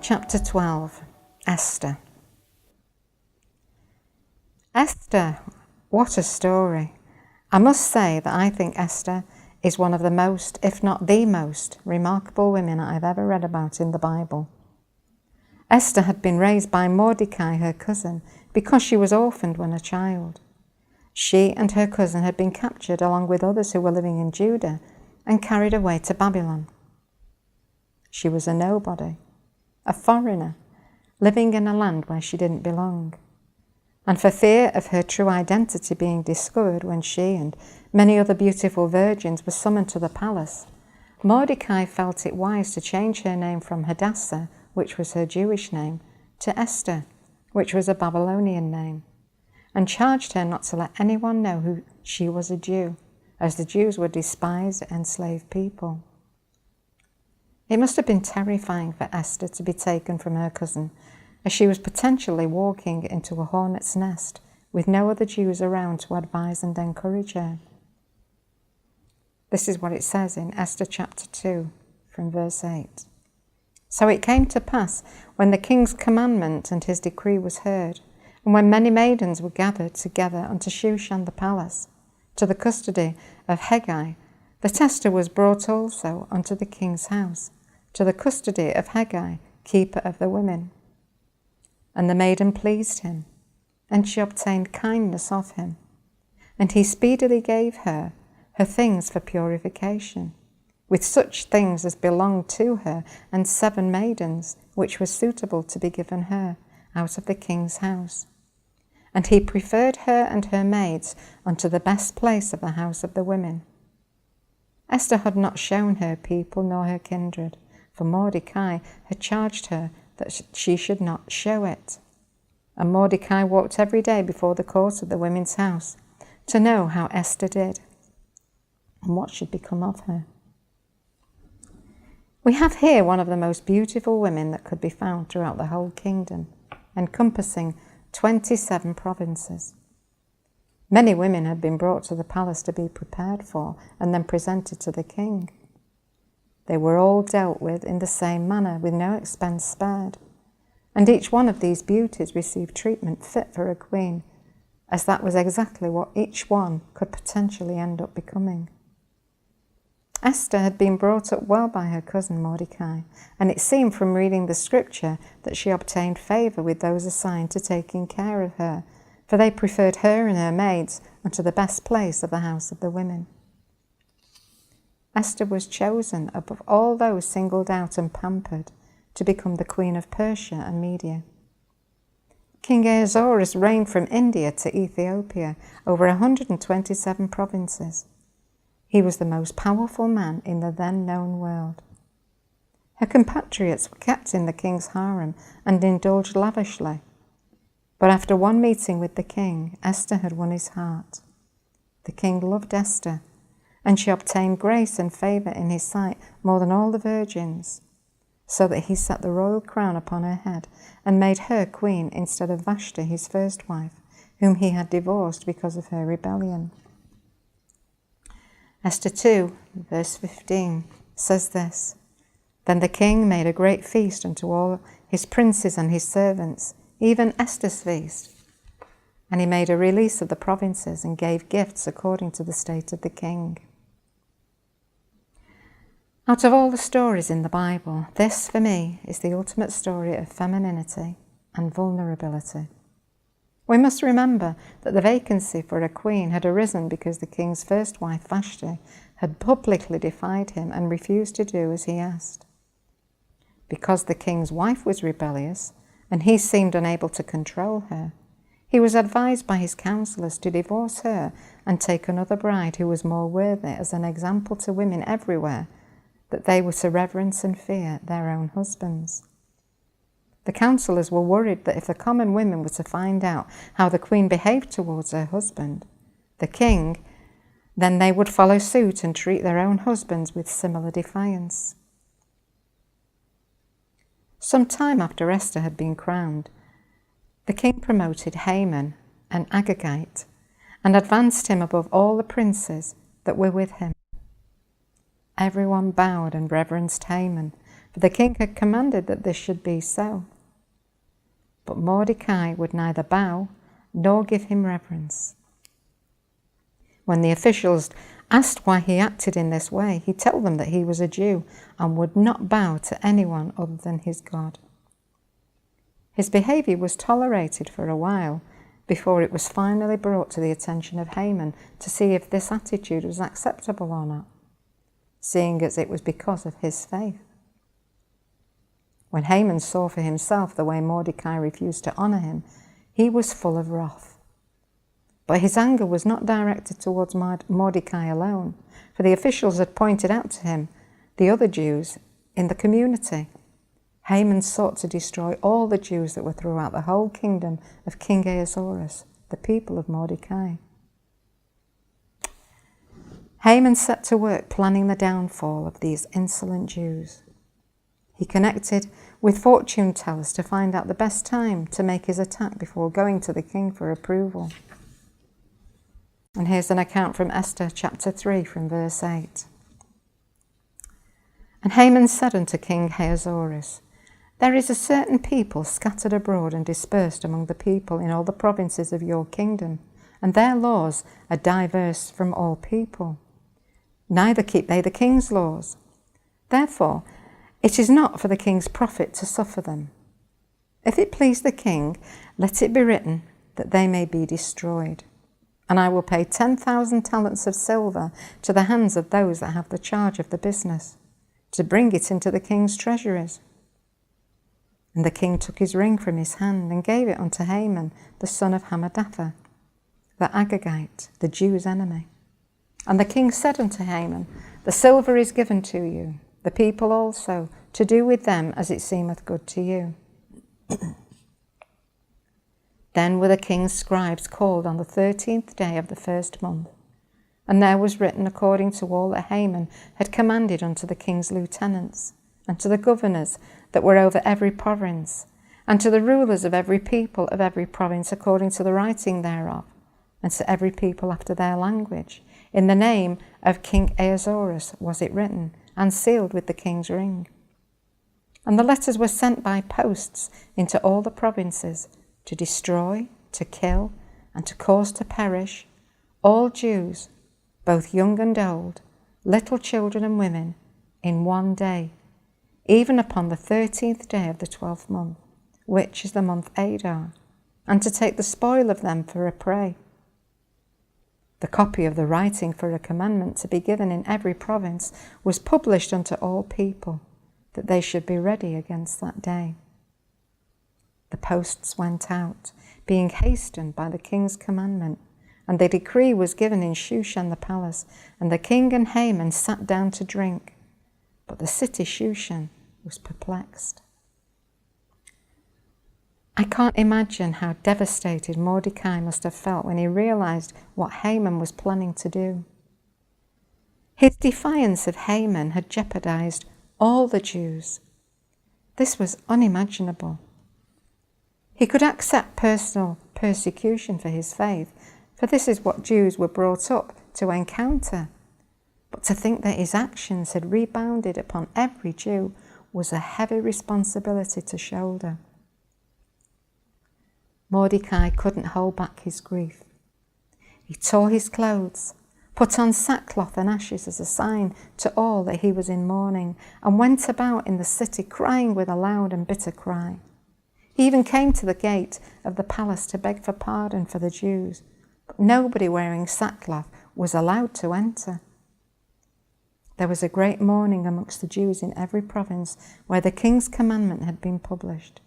Chapter 12, Esther. Esther, what a story. I must say that I think Esther is one of the most, if not the most, remarkable women I've ever read about in the Bible. Esther had been raised by Mordecai, her cousin, because she was orphaned when a child. She and her cousin had been captured along with others who were living in Judah and carried away to Babylon. She was a nobody, a foreigner, living in a land where she didn't belong. And for fear of her true identity being discovered when she and many other beautiful virgins were summoned to the palace, Mordecai felt it wise to change her name from Hadassah, which was her Jewish name, to Esther, which was a Babylonian name, and charged her not to let anyone know who she was a Jew, as the Jews were despised, enslaved people. It must have been terrifying for Esther to be taken from her cousin, as she was potentially walking into a hornet's nest with no other Jews around to advise and encourage her. This is what it says in Esther chapter 2, from verse 8. So it came to pass, when the king's commandment and his decree was heard, and when many maidens were gathered together unto Shushan the palace, to the custody of Hegai, that Esther was brought also unto the king's house, to the custody of Hegai, keeper of the women. And the maiden pleased him, and she obtained kindness of him. And he speedily gave her things for purification, with such things as belonged to her, and 7 maidens, which were suitable to be given her out of the king's house. And he preferred her and her maids unto the best place of the house of the women. Esther had not shown her people nor her kindred, for Mordecai had charged her that she should not show it. And Mordecai walked every day before the court of the women's house to know how Esther did and what should become of her. We have here one of the most beautiful women that could be found throughout the whole kingdom, encompassing 27 provinces. Many women had been brought to the palace to be prepared for and then presented to the king. They were all dealt with in the same manner, with no expense spared, and each one of these beauties received treatment fit for a queen, as that was exactly what each one could potentially end up becoming. Esther had been brought up well by her cousin Mordecai, and it seemed from reading the scripture that she obtained favour with those assigned to taking care of her, for they preferred her and her maids unto the best place of the house of the women. Esther was chosen above all those singled out and pampered to become the Queen of Persia and Media. King Ahasuerus reigned from India to Ethiopia over 127 provinces. He was the most powerful man in the then known world. Her compatriots were kept in the king's harem and indulged lavishly. But after one meeting with the king, Esther had won his heart. The king loved Esther, and she obtained grace and favour in his sight more than all the virgins, so that he set the royal crown upon her head and made her queen instead of Vashti, his first wife, whom he had divorced because of her rebellion. Esther 2, verse 15, says this: Then the king made a great feast unto all his princes and his servants, even Esther's feast. And he made a release of the provinces and gave gifts according to the state of the king. Out of all the stories in the Bible, this, for me, is the ultimate story of femininity and vulnerability. We must remember that the vacancy for a queen had arisen because the king's first wife, Vashti, had publicly defied him and refused to do as he asked. Because the king's wife was rebellious and he seemed unable to control her, he was advised by his counselors to divorce her and take another bride who was more worthy, as an example to women everywhere that they were to reverence and fear their own husbands. The counselors were worried that if the common women were to find out how the queen behaved towards her husband, the king, then they would follow suit and treat their own husbands with similar defiance. Some time after Esther had been crowned, the king promoted Haman, an Agagite, and advanced him above all the princes that were with him. Everyone bowed and reverenced Haman, for the king had commanded that this should be so. But Mordecai would neither bow nor give him reverence. When the officials asked why he acted in this way, he told them that he was a Jew and would not bow to anyone other than his God. His behaviour was tolerated for a while before it was finally brought to the attention of Haman to see if this attitude was acceptable or not, seeing as it was because of his faith. When Haman saw for himself the way Mordecai refused to honour him, he was full of wrath. But his anger was not directed towards Mordecai alone, for the officials had pointed out to him the other Jews in the community. Haman sought to destroy all the Jews that were throughout the whole kingdom of King Ahasuerus, the people of Mordecai. Haman set to work planning the downfall of these insolent Jews. He connected with fortune tellers to find out the best time to make his attack before going to the king for approval. And here's an account from Esther chapter 3 from verse 8. And Haman said unto King Ahasuerus, There is a certain people scattered abroad and dispersed among the people in all the provinces of your kingdom, and their laws are diverse from all people. Neither keep they the king's laws. Therefore, it is not for the king's profit to suffer them. If it please the king, let it be written that they may be destroyed. And I will pay 10,000 talents of silver to the hands of those that have the charge of the business, to bring it into the king's treasuries. And the king took his ring from his hand and gave it unto Haman, the son of Hammedatha, the Agagite, the Jews' enemy. And the king said unto Haman, The silver is given to you, the people also, to do with them as it seemeth good to you. Then were the king's scribes called on the 13th day of the first month, and there was written according to all that Haman had commanded unto the king's lieutenants, and to the governors that were over every province, and to the rulers of every people of every province according to the writing thereof, and to every people after their language. In the name of King Ahasuerus was it written, and sealed with the king's ring. And the letters were sent by posts into all the provinces, to destroy, to kill, and to cause to perish all Jews, both young and old, little children and women, in one day, even upon the 13th day of the 12th month, which is the month Adar, and to take the spoil of them for a prey. The copy of the writing for a commandment to be given in every province was published unto all people, that they should be ready against that day. The posts went out, being hastened by the king's commandment, and the decree was given in Shushan the palace, and the king and Haman sat down to drink. But the city Shushan was perplexed. I can't imagine how devastated Mordecai must have felt when he realized what Haman was planning to do. His defiance of Haman had jeopardized all the Jews. This was unimaginable. He could accept personal persecution for his faith, for this is what Jews were brought up to encounter. But to think that his actions had rebounded upon every Jew was a heavy responsibility to shoulder. Mordecai couldn't hold back his grief. He tore his clothes, put on sackcloth and ashes as a sign to all that he was in mourning, and went about in the city crying with a loud and bitter cry. He even came to the gate of the palace to beg for pardon for the Jews, but nobody wearing sackcloth was allowed to enter. There was a great mourning amongst the Jews in every province where the king's commandment had been published.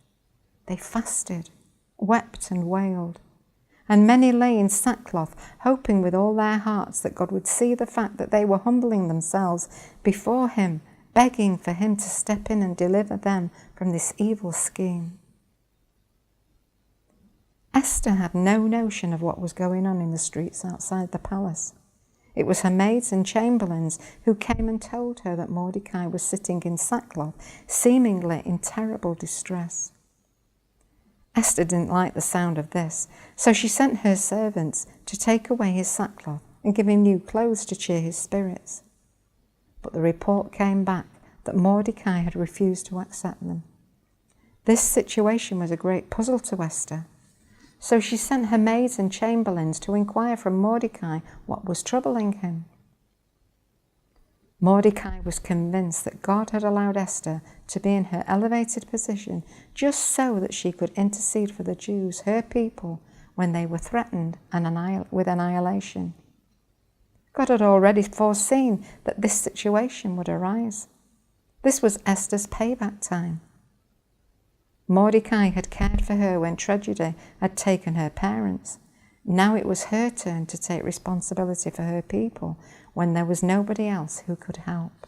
They fasted, wept and wailed, and many lay in sackcloth, hoping with all their hearts that God would see the fact that they were humbling themselves before him, begging for him to step in and deliver them from this evil scheme. Esther had no notion of what was going on in the streets outside the palace. It was her maids and chamberlains who came and told her that Mordecai was sitting in sackcloth, seemingly in terrible distress. Esther didn't like the sound of this, so she sent her servants to take away his sackcloth and give him new clothes to cheer his spirits. But the report came back that Mordecai had refused to accept them. This situation was a great puzzle to Esther. So she sent her maids and chamberlains to inquire from Mordecai what was troubling him. Mordecai was convinced that God had allowed Esther to be in her elevated position just so that she could intercede for the Jews, her people, when they were threatened with annihilation. God had already foreseen that this situation would arise. This was Esther's payback time. Mordecai had cared for her when tragedy had taken her parents. Now it was her turn to take responsibility for her people when there was nobody else who could help.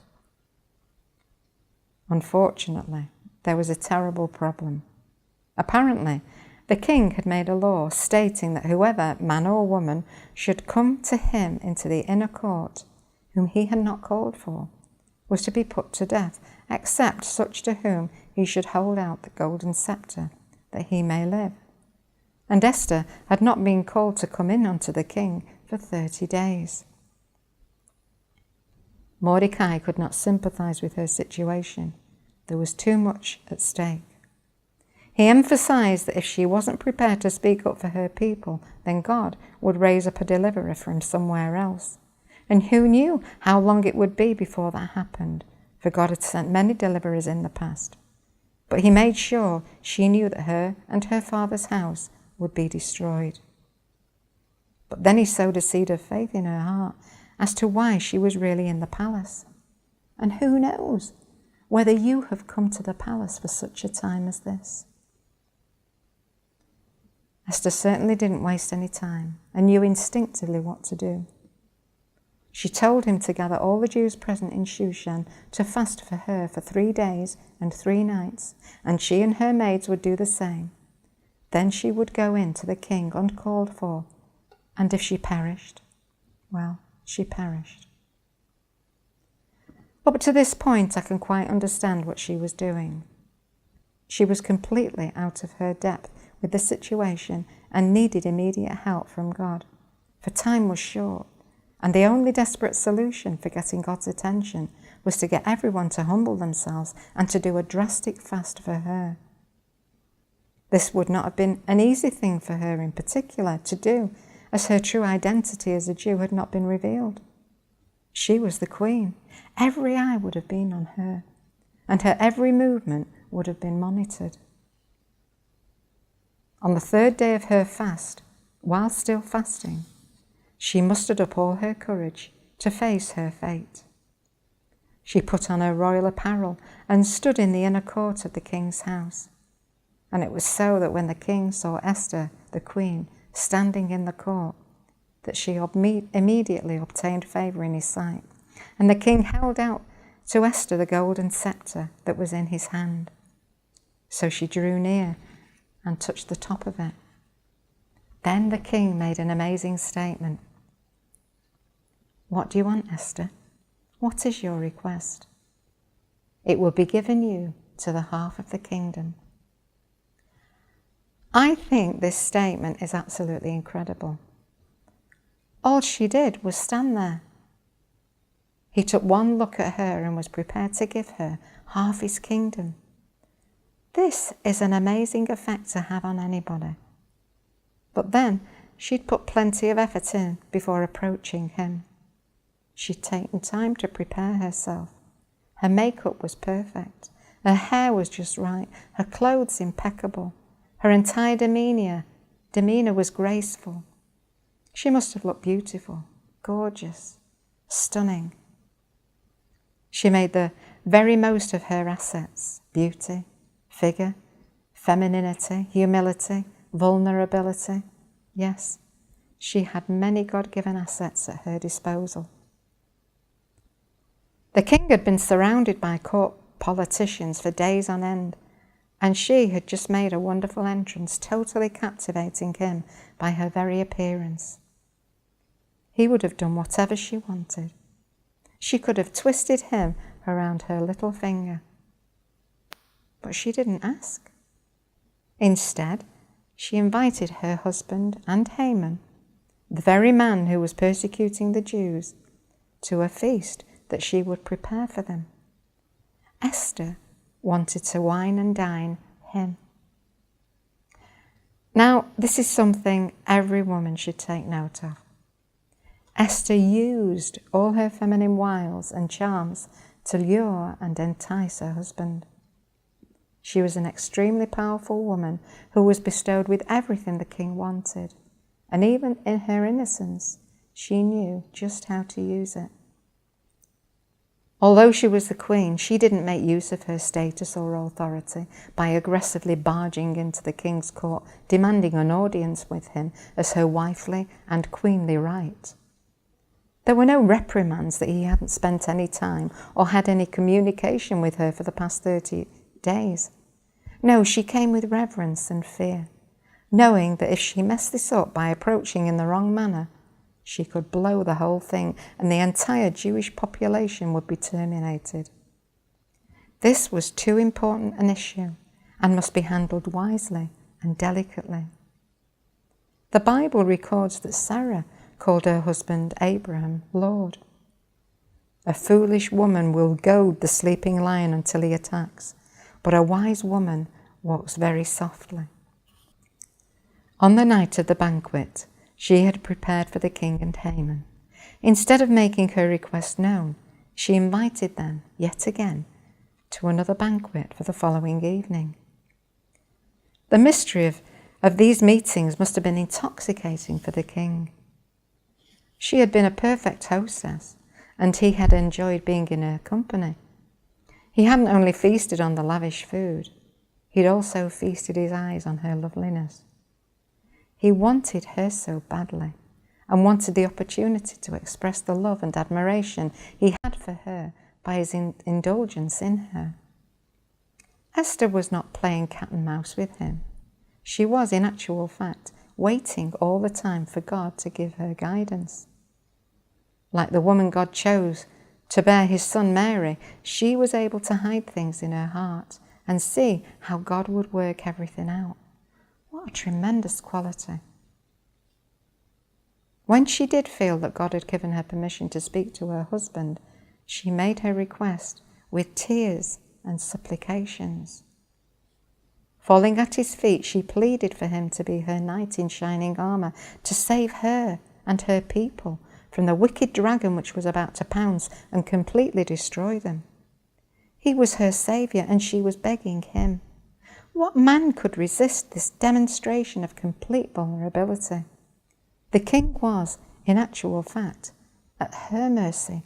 Unfortunately, there was a terrible problem. Apparently, the king had made a law stating that whoever, man or woman, should come to him into the inner court, whom he had not called for, was to be put to death, except such to whom he should hold out the golden scepter, that he may live. And Esther had not been called to come in unto the king for 30 days. Mordecai could not sympathize with her situation. There was too much at stake. He emphasized that if she wasn't prepared to speak up for her people, then God would raise up a deliverer from somewhere else. And who knew how long it would be before that happened, for God had sent many deliverers in the past. But he made sure she knew that her and her father's house would be destroyed. But then he sowed a seed of faith in her heart as to why she was really in the palace. And who knows whether you have come to the palace for such a time as this. Esther certainly didn't waste any time and knew instinctively what to do. She told him to gather all the Jews present in Shushan to fast for her for 3 days and 3 nights, and she and her maids would do the same. Then she would go in to the king uncalled for, and if she perished, well, she perished. Up to this point, I can quite understand what she was doing. She was completely out of her depth with the situation and needed immediate help from God, for time was short, and the only desperate solution for getting God's attention was to get everyone to humble themselves and to do a drastic fast for her. This would not have been an easy thing for her in particular to do, as her true identity as a Jew had not been revealed. She was the queen. Every eye would have been on her, and her every movement would have been monitored. On the 3rd day of her fast, while still fasting, she mustered up all her courage to face her fate. She put on her royal apparel and stood in the inner court of the king's house. And it was so that when the king saw Esther, the queen, standing in the court, that she immediately obtained favor in his sight. And the king held out to Esther the golden scepter that was in his hand. So she drew near and touched the top of it. Then the king made an amazing statement. "What do you want, Esther? What is your request? It will be given you to the half of the kingdom." I think this statement is absolutely incredible. All she did was stand there. He took one look at her and was prepared to give her half his kingdom. This is an amazing effect to have on anybody. But then she'd put plenty of effort in before approaching him. She'd taken time to prepare herself. Her makeup was perfect. Her hair was just right. Her clothes impeccable. Her entire demeanor was graceful. She must have looked beautiful, gorgeous, stunning. She made the very most of her assets: beauty, figure, femininity, humility, vulnerability. Yes, she had many God-given assets at her disposal. The king had been surrounded by court politicians for days on end, and she had just made a wonderful entrance, totally captivating him by her very appearance. He would have done whatever she wanted. She could have twisted him around her little finger. But she didn't ask. Instead, she invited her husband and Haman, the very man who was persecuting the Jews, to a feast that she would prepare for them. Esther wanted to wine and dine him. Now, this is something every woman should take note of. Esther used all her feminine wiles and charms to lure and entice her husband. She was an extremely powerful woman who was bestowed with everything the king wanted, and even in her innocence, she knew just how to use it. Although she was the queen, she didn't make use of her status or authority by aggressively barging into the king's court, demanding an audience with him as her wifely and queenly right. There were no reprimands that he hadn't spent any time or had any communication with her for the past 30 days. No, she came with reverence and fear, knowing that if she messed this up by approaching in the wrong manner, she could blow the whole thing and the entire Jewish population would be terminated. This was too important an issue and must be handled wisely and delicately. The Bible records that Sarah called her husband Abraham Lord. A foolish woman will goad the sleeping lion until he attacks, but a wise woman walks very softly. On the night of the banquet, she had prepared for the king and Haman. Instead of making her request known, she invited them, yet again, to another banquet for the following evening. The mystery of these meetings must have been intoxicating for the king. She had been a perfect hostess, and he had enjoyed being in her company. He hadn't only feasted on the lavish food, he'd also feasted his eyes on her loveliness. He wanted her so badly and wanted the opportunity to express the love and admiration he had for her by his indulgence in her. Esther was not playing cat and mouse with him. She was, in actual fact, waiting all the time for God to give her guidance. Like the woman God chose to bear his son Mary, she was able to hide things in her heart and see how God would work everything out. What a tremendous quality. When she did feel that God had given her permission to speak to her husband, she made her request with tears and supplications. Falling at his feet, she pleaded for him to be her knight in shining armour, to save her and her people from the wicked dragon which was about to pounce and completely destroy them. He was her saviour, and she was begging him. What man could resist this demonstration of complete vulnerability? The king was, in actual fact, at her mercy.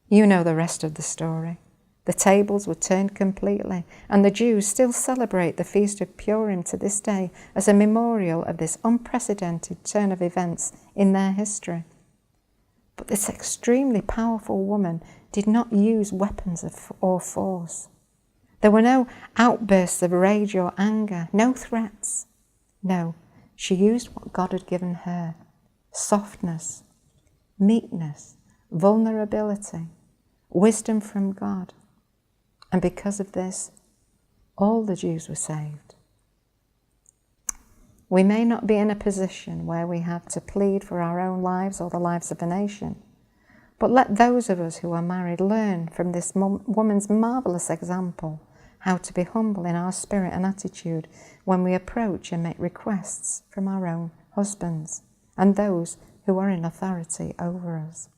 You know the rest of the story. The tables were turned completely, and the Jews still celebrate the Feast of Purim to this day as a memorial of this unprecedented turn of events in their history. But this extremely powerful woman did not use weapons or force. There were no outbursts of rage or anger, no threats. No, she used what God had given her: softness, meekness, vulnerability, wisdom from God. And because of this, all the Jews were saved. We may not be in a position where we have to plead for our own lives or the lives of a nation, but let those of us who are married learn from this woman's marvellous example how to be humble in our spirit and attitude when we approach and make requests from our own husbands and those who are in authority over us.